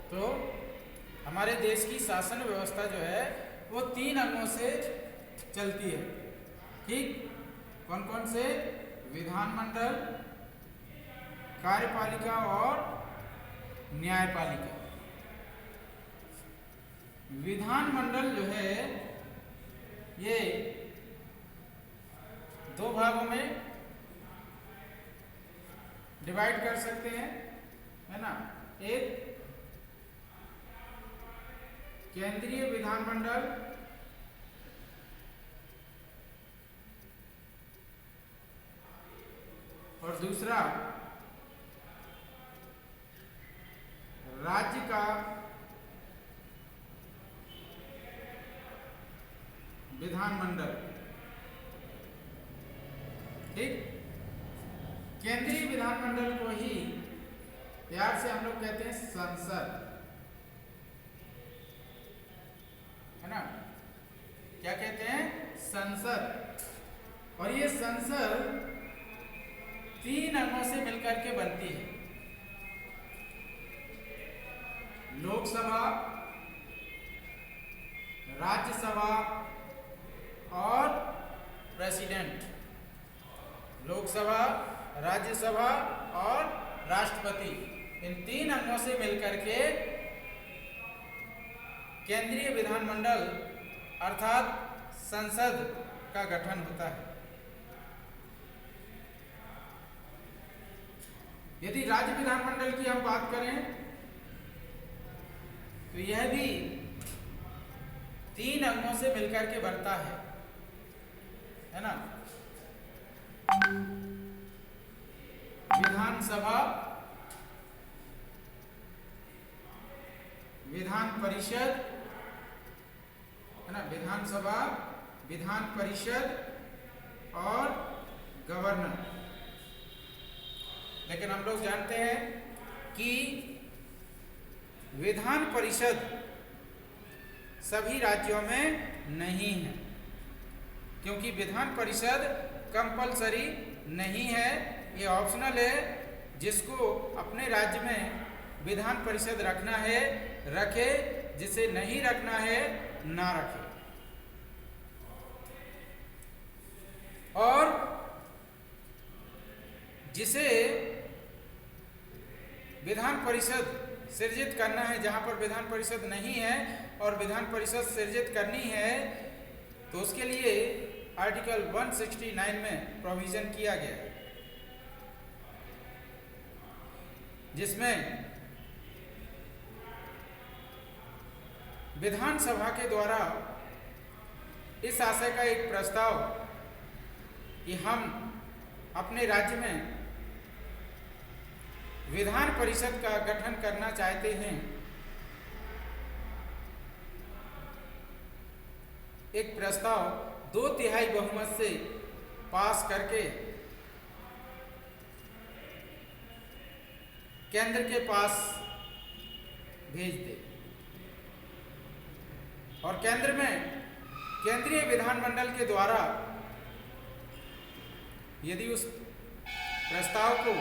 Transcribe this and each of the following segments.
तो हमारे देश की शासन व्यवस्था जो है वो 3 अंगों से चलती है। ठीक, कौन कौन से? विधानमंडल, कार्यपालिका और न्यायपालिका। विधानमंडल जो है ये 2 भागों में डिवाइड कर सकते हैं, है ना। एक केंद्रीय विधानमंडल और दूसरा राज्य का विधानमंडल। ठीक, केंद्रीय विधानमंडल को ही प्यार से हम लोग कहते हैं संसद, है ना। क्या कहते हैं? संसद। और ये संसद 3 अंगों से मिलकर के बनती है। लोकसभा, राज्यसभा और प्रेसिडेंट। लोकसभा, राज्यसभा और राष्ट्रपति, इन 3 अंगों से मिलकर के केंद्रीय विधानमंडल अर्थात संसद का गठन होता है। यदि राज्य विधानमंडल की हम बात करें तो यह भी 3 अंगों से मिलकर के बनता है ना। विधानसभा, विधान परिषद, है ना। विधानसभा, विधान परिषद और गवर्नर। लेकिन हम लोग जानते हैं कि विधान परिषद सभी राज्यों में नहीं है, क्योंकि विधान परिषद कंपलसरी नहीं है, ये ऑप्शनल है। जिसको अपने राज्य में विधान परिषद रखना है रखे, जिसे नहीं रखना है ना रखे। और जिसे विधान परिषद सृजित करना है, जहां पर विधान परिषद नहीं है और विधान परिषद सृजित करनी है, तो उसके लिए आर्टिकल 169 में प्रोविजन किया गया है, जिसमें विधानसभा के द्वारा इस आशय का एक प्रस्ताव कि हम अपने राज्य में विधान परिषद का गठन करना चाहते हैं, एक प्रस्ताव 2/3 बहुमत से पास करके केंद्र के पास भेज दे। और केंद्र में केंद्रीय विधानमंडल के द्वारा यदि उस प्रस्ताव को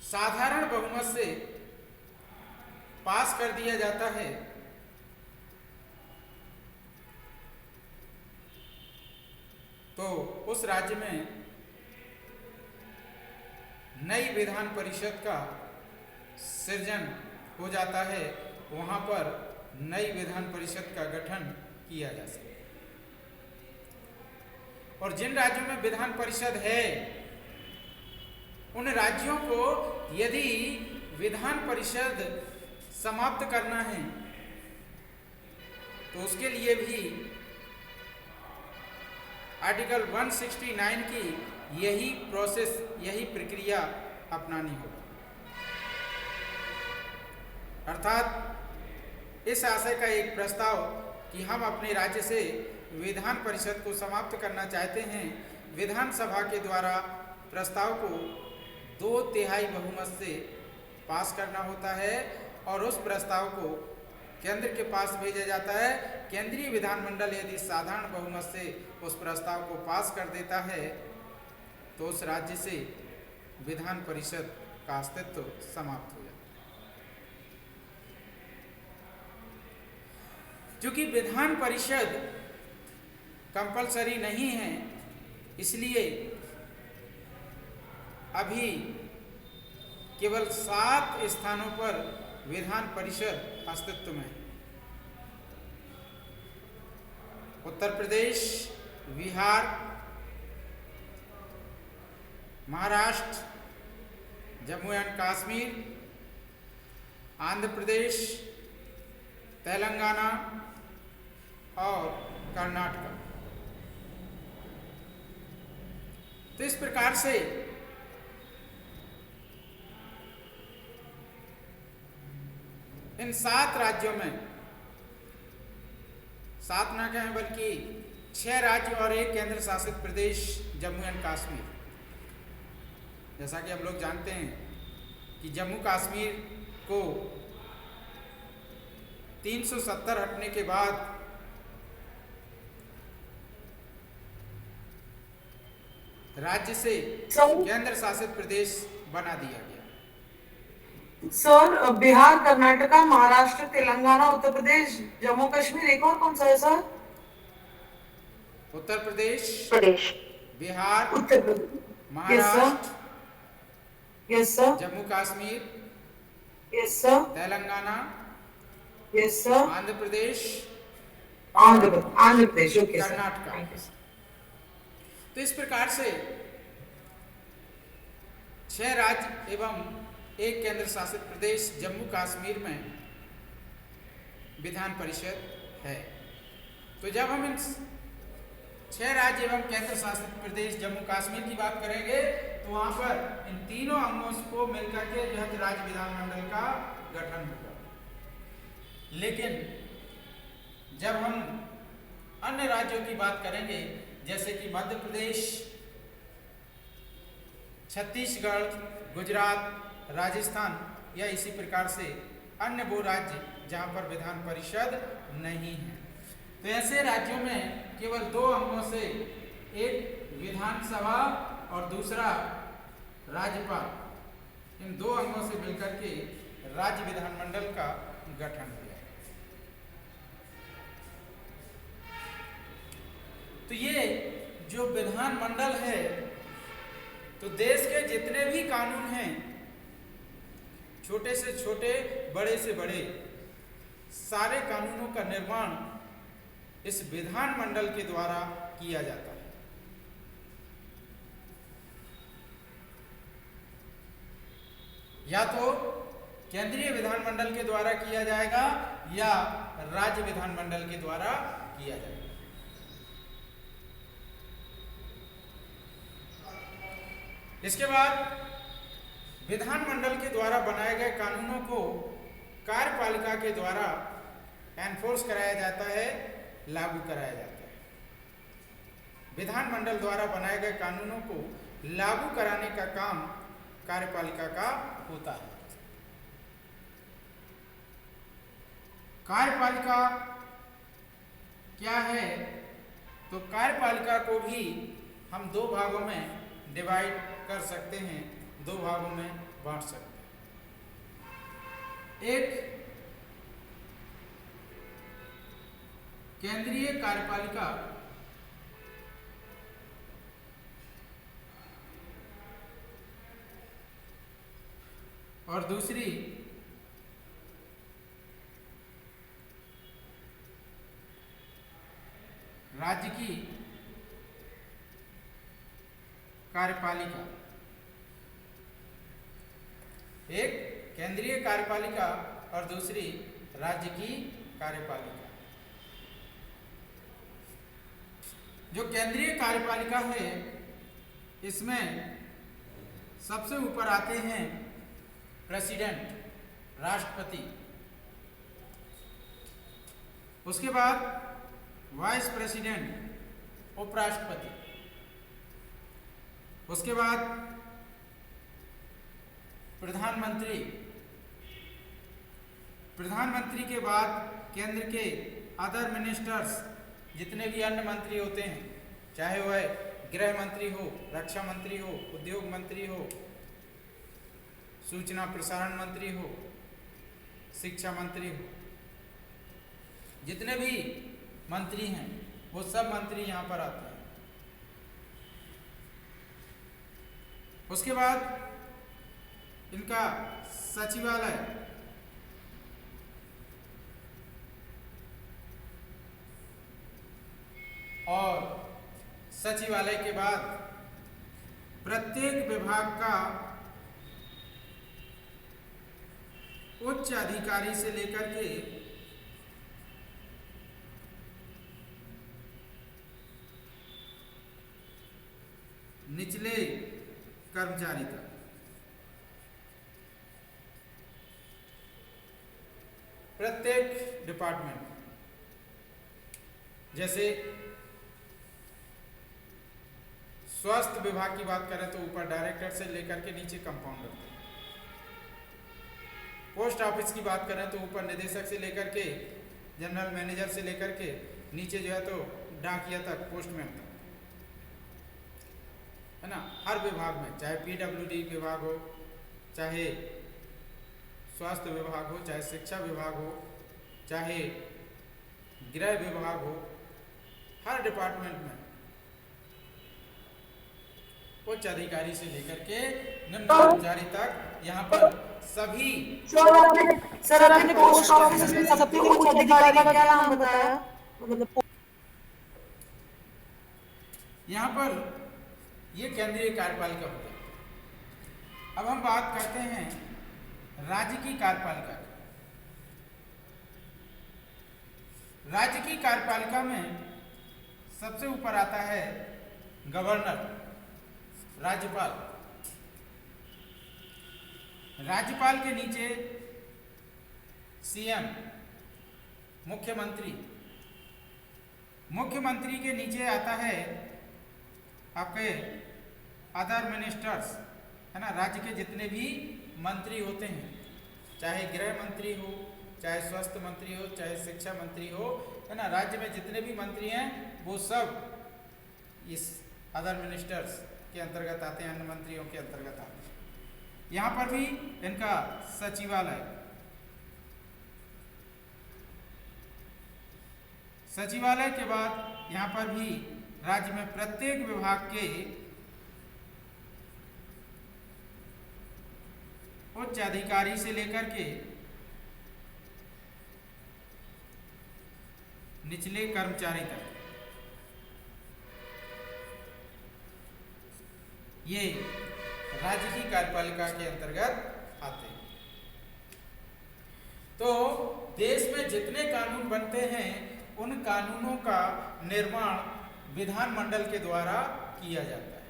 साधारण बहुमत से पास कर दिया जाता है, तो उस राज्य में नई विधान परिषद का सृजन हो जाता है, वहां पर नई विधान परिषद का गठन किया जा सकता है। और जिन राज्यों में विधान परिषद है, उन राज्यों को यदि विधान परिषद समाप्त करना है, तो उसके लिए भी आर्टिकल 169 की यही प्रोसेस, यही प्रक्रिया अपनानी होगी। अर्थात इस आशय का एक प्रस्ताव कि हम अपने राज्य से विधान परिषद को समाप्त करना चाहते हैं, विधानसभा के द्वारा प्रस्ताव को 2/3 बहुमत से पास करना होता है और उस प्रस्ताव को केंद्र के पास भेजा जाता है। केंद्रीय विधानमंडल यदि साधारण बहुमत से उस प्रस्ताव को पास कर देता है, तो उस राज्य से विधान परिषद का अस्तित्व समाप्त हो जाता है। क्योंकि विधान परिषद कंपलसरी नहीं है, इसलिए अभी केवल 7 स्थानों पर विधान परिषद अस्तित्व में है। उत्तर प्रदेश, बिहार, महाराष्ट्र, जम्मू एंड कश्मीर, आंध्र प्रदेश, तेलंगाना और कर्नाटक। तो इस प्रकार से इन 7 राज्यों में, 7 ना कहें बल्कि 6 राज्य और 1 केंद्र शासित प्रदेश जम्मू एंड कश्मीर। जैसा कि हम लोग जानते हैं कि जम्मू कश्मीर को 370 हटने के बाद राज्य से केंद्र शासित प्रदेश बना दिया गया। सर, बिहार, कर्नाटका, महाराष्ट्र, तेलंगाना, उत्तर प्रदेश, जम्मू कश्मीर, एक और कौन सा है sir? Uttar Pradesh, Bihar, Uttar Pradesh, Maharashtra, yes sir, Jammu Kashmir, yes sir, Telangana, yes sir, Andhra Pradesh, Andhra Pradesh, okay sir, Karnataka. तो इस प्रकार से 6 राज्य एवं 1 केंद्र शासित प्रदेश जम्मू कश्मीर में विधान परिषद है। तो जब हम इन 6 राज्य एवं केंद्र शासित प्रदेश जम्मू कश्मीर की बात करेंगे तो वहां पर इन तीनों अंगों को मिलकर के जो है राज्य विधानमंडल का गठन होगा। लेकिन जब हम अन्य राज्यों की बात करेंगे, जैसे कि मध्य प्रदेश, छत्तीसगढ़, गुजरात, राजस्थान या इसी प्रकार से अन्य वो राज्य जहां पर विधान परिषद नहीं है, तो ऐसे राज्यों में केवल 2 अंगों से, एक विधानसभा और दूसरा राज्यपाल, इन 2 अंगों से मिलकर के राज्य विधानमंडल का गठन हुआ। तो ये जो विधानमंडल है, तो देश के जितने भी कानून हैं, छोटे से छोटे, बड़े से बड़े, सारे कानूनों का निर्माण इस विधानमंडल के द्वारा किया जाता है। या तो केंद्रीय विधानमंडल के द्वारा किया जाएगा या राज्य विधानमंडल के द्वारा किया जाएगा। इसके बाद विधानमंडल के द्वारा बनाए गए कानूनों को कार्यपालिका के द्वारा एनफोर्स कराया जाता है, लागू कराया जाता है। विधानमंडल द्वारा बनाए गए कानूनों को लागू कराने का काम कार्यपालिका का होता है। कार्यपालिका क्या है? तो कार्यपालिका को भी हम 2 भागों में डिवाइड कर सकते हैं, 2 भागों में बांट सकते हैं। एक केंद्रीय कार्यपालिका और दूसरी राज्य की कार्यपालिका। एक केंद्रीय कार्यपालिका और दूसरी राज्य की कार्यपालिका। जो केंद्रीय कार्यपालिका है, इसमें सबसे ऊपर आते हैं प्रेसिडेंट, राष्ट्रपति, उसके बाद वाइस प्रेसिडेंट, उपराष्ट्रपति, उसके बाद प्रधानमंत्री, प्रधानमंत्री के बाद केंद्र के अदर मिनिस्टर्स, जितने भी अन्य मंत्री होते हैं, चाहे वह गृह मंत्री हो, रक्षा मंत्री हो, उद्योग मंत्री हो, सूचना प्रसारण मंत्री हो, शिक्षा मंत्री हो, जितने भी मंत्री हैं वो सब मंत्री यहाँ पर आते हैं। उसके बाद इनका सचिवालय, और सचिवालय के बाद प्रत्येक विभाग का उच्च अधिकारी से लेकर के निचले कर्मचारी तक, प्रत्येक डिपार्टमेंट, जैसे स्वास्थ्य विभाग की बात करें तो ऊपर डायरेक्टर से लेकर के नीचे कंपाउंडर तक, पोस्ट ऑफिस की बात करें तो ऊपर निदेशक से लेकर के जनरल मैनेजर से लेकर के नीचे जो है तो डाकिया तक, पोस्टमैन तक, है ना। हर विभाग में, चाहे पीडब्ल्यूडी विभाग हो, चाहे स्वास्थ्य विभाग हो, चाहे शिक्षा विभाग हो, चाहे गृह विभाग हो, हर डिपार्टमेंट में उच्च अधिकारी से लेकर के निम्न कर्मचारी तक यहाँ पर सभी। सर आपने पोस्ट ऑफिस में सबसे उच्च अधिकारी का क्या नाम बताया? मतलब यहाँ पर ये केंद्रीय कार्यपालिका होता है। अब हम बात करते हैं राज्य की कार्यपालिका की। राज्य की कार्यपालिका में सबसे ऊपर आता है गवर्नर, राज्यपाल। राज्यपाल के नीचे सीएम, मुख्यमंत्री। मुख्यमंत्री के नीचे आता है आपके अदर मिनिस्टर्स, है ना। राज्य के जितने भी मंत्री होते हैं, चाहे गृह मंत्री हो, चाहे स्वास्थ्य मंत्री हो, चाहे शिक्षा मंत्री हो, है ना। राज्य में जितने भी मंत्री हैं वो सब इस अदर मिनिस्टर्स के अंतर्गत आते हैं, अन्य मंत्रियों के अंतर्गत आते हैं। यहाँ पर भी इनका सचिवालय, सचिवालय के बाद यहाँ पर भी राज्य में प्रत्येक विभाग के उच्च अधिकारी से लेकर के निचले कर्मचारी तक ये राज्य की कार्यपालिका के अंतर्गत आते हैं। तो देश में जितने कानून बनते हैं उन कानूनों का निर्माण विधानमंडल के द्वारा किया जाता है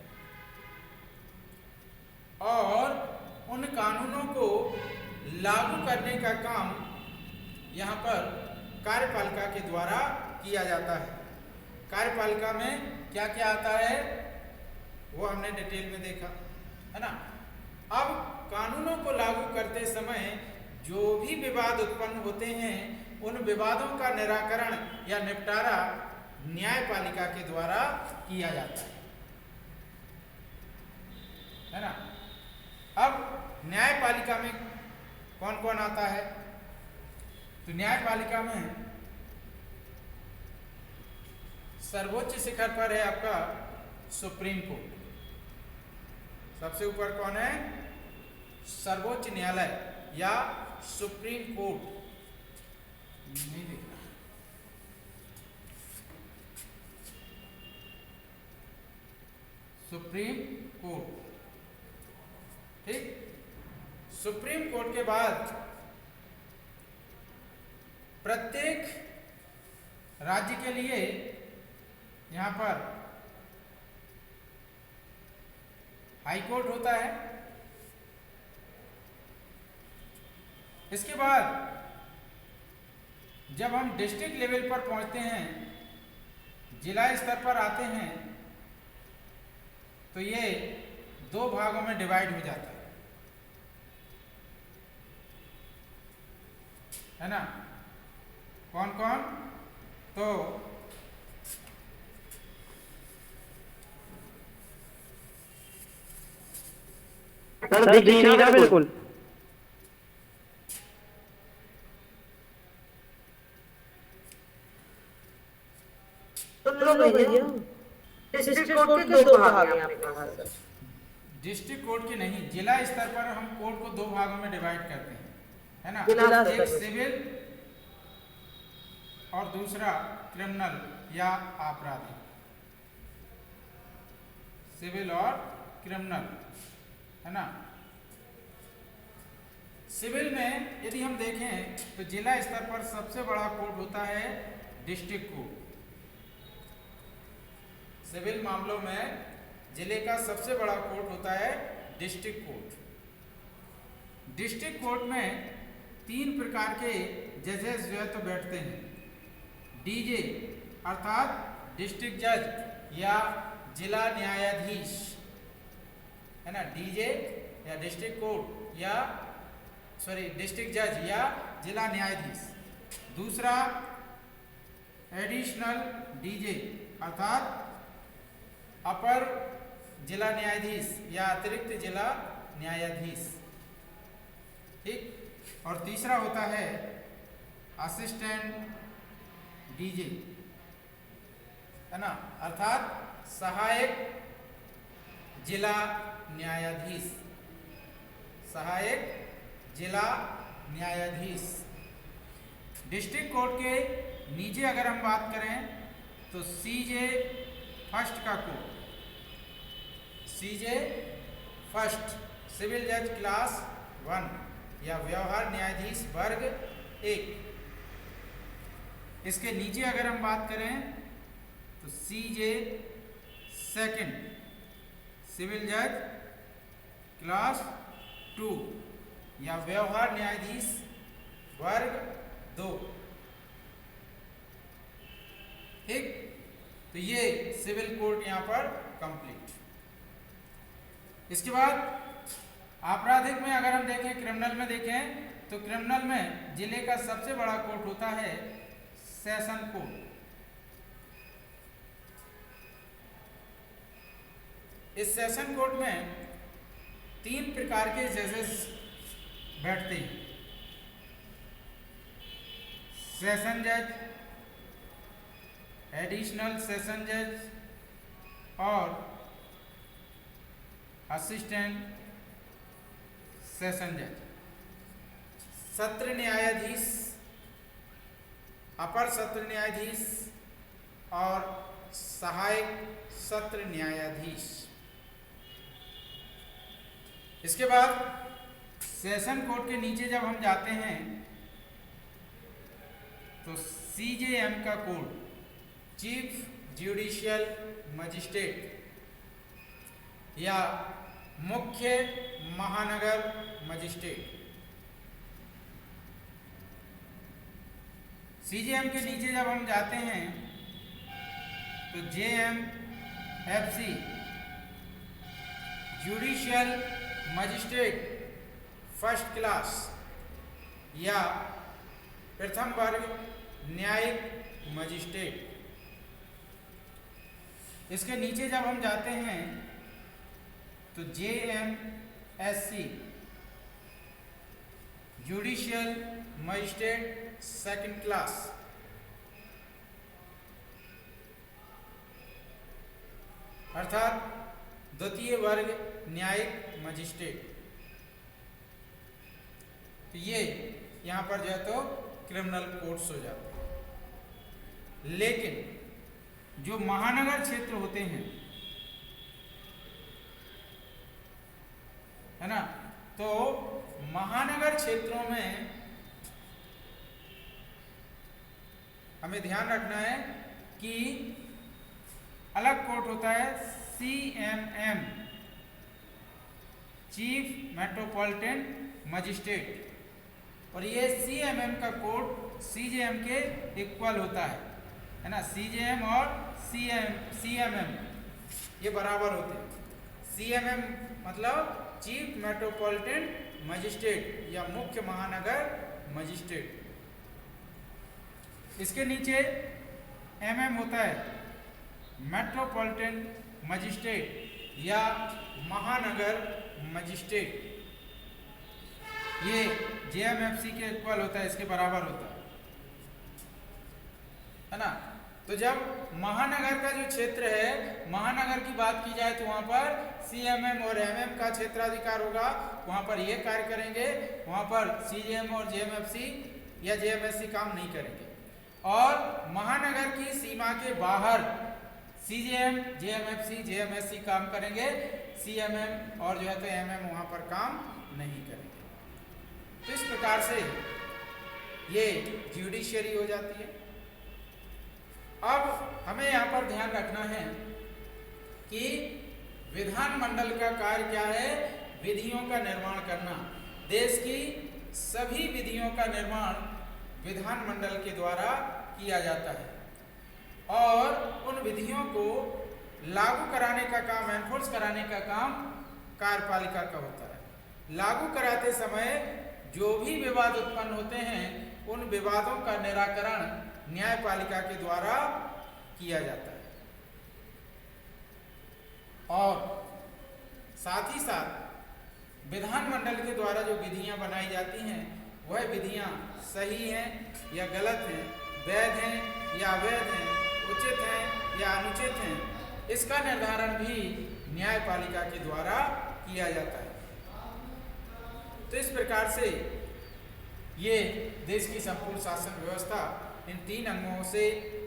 और उन कानूनों को लागू करने का काम यहाँ पर कार्यपालिका के द्वारा किया जाता है। कार्यपालिका में क्या क्या आता है वो हमने डिटेल में देखा, है ना। अब कानूनों को लागू करते समय जो भी विवाद उत्पन्न होते हैं उन विवादों का निराकरण या निपटारा न्यायपालिका के द्वारा किया जाता है ना। अब न्यायपालिका में कौन कौन आता है? तो न्यायपालिका में सर्वोच्च शिखर पर है आपका सुप्रीम कोर्ट। सबसे ऊपर कौन है? सर्वोच्च न्यायालय या सुप्रीम कोर्ट। नहीं देखना, सुप्रीम कोर्ट, ठीक। सुप्रीम कोर्ट के बाद प्रत्येक राज्य के लिए यहां पर हाई कोर्ट होता है। इसके बाद जब हम डिस्ट्रिक्ट लेवल पर पहुंचते हैं, जिला स्तर पर आते हैं, तो ये दो भागों में डिवाइड हो जाता है ना। कौन कौन? तो सर देखिएगा बिल्कुल। सुन लो भैया, डिस्ट्रिक्ट कोर्ट के दो भाग हैं आपके पास। डिस्ट्रिक्ट कोर्ट के नहीं, जिला स्तर पर हम कोर्ट को दो भागों में डिवाइड करते हैं, है ना। जिला एक स्तर पर। सिविल और दूसरा क्रिमिनल या आपराधिक। सिविल और क्रिमिनल, है ना। सिविल में यदि हम देखें तो जिला स्तर पर सबसे बड़ा कोर्ट होता है डिस्ट्रिक्ट कोर्ट। सिविल मामलों में जिले का सबसे बड़ा कोर्ट होता है डिस्ट्रिक्ट कोर्ट। डिस्ट्रिक्ट कोर्ट में 3 प्रकार के जजेस जो है तो बैठते हैं। डीजे अर्थात डिस्ट्रिक्ट जज या जिला न्यायाधीश, है ना। डीजे या डिस्ट्रिक्ट कोर्ट या डिस्ट्रिक्ट जज या जिला न्यायाधीश। दूसरा एडिशनल डीजे अर्थात अपर जिला न्यायाधीश या अतिरिक्त जिला न्यायाधीश, ठीक। और तीसरा होता है असिस्टेंट डीजे, है ना, अर्थात सहायक जिला न्यायाधीश। सहायक जिला न्यायाधीश। डिस्ट्रिक्ट कोर्ट के नीचे अगर हम बात करें तो सीजे फर्स्ट का कोर्ट, सीजे फर्स्ट सिविल जज क्लास 1 या व्यवहार न्यायाधीश वर्ग 1। इसके नीचे अगर हम बात करें तो सीजे सेकंड सिविल जज क्लास 2 या व्यवहार न्यायाधीश वर्ग 2, ठीक। तो ये सिविल कोर्ट यहाँ पर कंप्लीट। इसके बाद आपराधिक में अगर हम देखें, क्रिमिनल में देखें तो क्रिमिनल में जिले का सबसे बड़ा कोर्ट होता है सेशन कोर्ट। इस सेशन कोर्ट में 3 प्रकार के जजेस बैठते हैं। सेशन जज, एडिशनल सेशन जज और असिस्टेंट सेशन जज। सत्र न्यायाधीश, अपर सत्र न्यायाधीश और सहायक सत्र न्यायाधीश। इसके बाद सेशन कोर्ट के नीचे जब हम जाते हैं तो सीजेएम का कोर्ट, चीफ जुडिशियल मजिस्ट्रेट या मुख्य महानगर मजिस्ट्रेट। सीजेएम के नीचे जब हम जाते हैं तो JMFC judicial magistrate first class या प्रथम वर्ग न्यायिक मजिस्ट्रेट। इसके नीचे जब हम जाते हैं तो जेएमएससी जुडिशियल मजिस्ट्रेट सेकंड क्लास अर्थात द्वितीय वर्ग न्यायिक मजिस्ट्रेट। तो ये यहाँ पर जो है तो क्रिमिनल कोर्ट्स हो जाते हैं। लेकिन जो महानगर क्षेत्र होते हैं, है ना, तो महानगर क्षेत्रों में हमें ध्यान रखना है कि अलग कोर्ट होता है सीएमएम, चीफ मेट्रोपॉलिटन मजिस्ट्रेट। और ये सीएमएम का कोर्ट सीजेएम के इक्वल होता है ना। सीजेएम और सीएमएम ये बराबर होते हैं। सीएमएम मतलब चीफ मेट्रोपॉलिटन मजिस्ट्रेट या मुख्य महानगर मजिस्ट्रेट। इसके नीचे एमएम होता है मेट्रोपॉलिटन मजिस्ट्रेट या महानगर मजिस्ट्रेट। ये जेएमएफसी के इक्वल होता है, इसके बराबर होता है ना। तो जब महानगर का जो क्षेत्र है, महानगर की बात की जाए तो वहां पर सीएमएम और एमएम का क्षेत्राधिकार होगा, वहां पर ये कार्य करेंगे, वहां पर सीजीएम और जेएमएफसी या जेएमएससी काम नहीं करेंगे। और महानगर की सीमा के बाहर सीजीएम, जेएमएफसी, जेएमएससी काम करेंगे, सीएमएम और जो है तो एमएम वहां पर काम नहीं करेंगे। तो इस प्रकार से ये ज्यूडिशियरी हो जाती है। अब हमें यहाँ पर ध्यान रखना है कि विधानमंडल का कार्य क्या है? विधियों का निर्माण करना। देश की सभी विधियों का निर्माण विधानमंडल के द्वारा किया जाता है और उन विधियों को लागू कराने का काम, एनफोर्स कराने का काम कार्यपालिका का होता है। लागू कराते समय जो भी विवाद उत्पन्न होते हैं, उन विवादों का निराकरण न्यायपालिका के द्वारा किया जाता है। और साथ ही साथ विधानमंडल के द्वारा जो विधियां बनाई जाती हैं, वह विधियां सही हैं या गलत हैं, वैध हैं या अवैध हैं, उचित हैं या अनुचित हैं, इसका निर्धारण भी न्यायपालिका के द्वारा किया जाता है। तो इस प्रकार से ये देश की संपूर्ण शासन व्यवस्था इन 3 अंगों से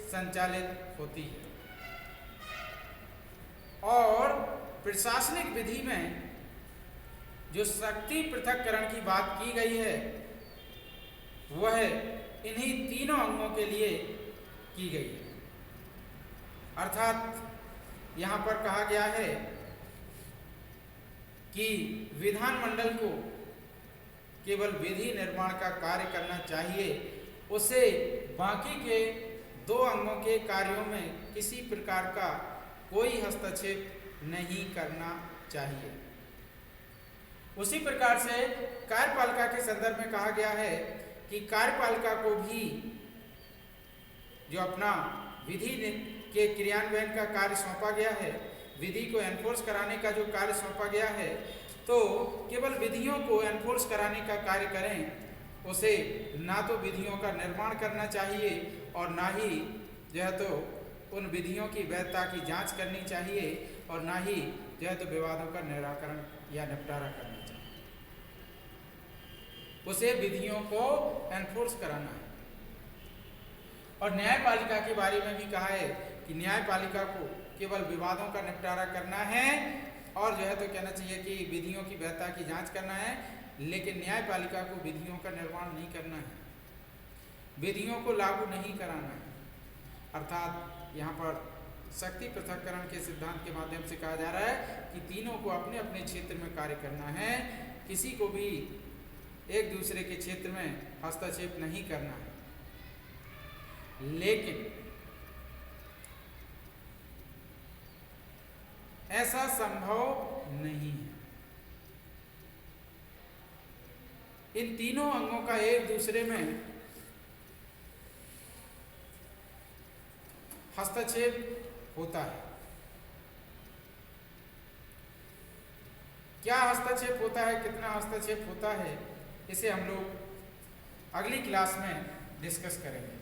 संचालित होती है। और प्रशासनिक विधि में जो शक्ति पृथक्करण की बात की गई है, वह इन्हीं तीनों अंगों के लिए की गई है। अर्थात यहाँ पर कहा गया है कि विधानमंडल को केवल विधि निर्माण का कार्य करना चाहिए, उसे बाकी के 2 अंगों के कार्यों में किसी प्रकार का कोई हस्तक्षेप नहीं करना चाहिए। उसी प्रकार से कार्यपालिका के संदर्भ में कहा गया है कि कार्यपालिका को भी जो अपना विधि के क्रियान्वयन का कार्य सौंपा गया है, विधि को एनफोर्स कराने का जो कार्य सौंपा गया है, तो केवल विधियों को एनफोर्स कराने का कार्य करें, उसे ना तो विधियों का निर्माण करना चाहिए और ना ही जो है तो उन विधियों की वैधता की जांच करनी चाहिए और ना ही जो है तो विवादों का निराकरण या निपटारा करना चाहिए। उसे विधियों को एनफोर्स कराना है। और न्यायपालिका के बारे में भी कहा है कि न्यायपालिका को केवल विवादों का निपटारा करना है और जो है तो कहना चाहिए कि विधियों की वैधता की जांच करना है, लेकिन न्यायपालिका को विधियों का निर्माण नहीं करना है, विधियों को लागू नहीं कराना है। अर्थात यहाँ पर शक्ति पृथक्करण के सिद्धांत के माध्यम से कहा जा रहा है कि तीनों को अपने अपने क्षेत्र में कार्य करना है, किसी को भी एक दूसरे के क्षेत्र में हस्तक्षेप नहीं करना है। लेकिन ऐसा संभव नहीं है। इन तीनों अंगों का एक दूसरे में हस्तक्षेप होता है। क्या हस्तक्षेप होता है, कितना हस्तक्षेप होता है, इसे हम लोग अगली क्लास में डिस्कस करेंगे।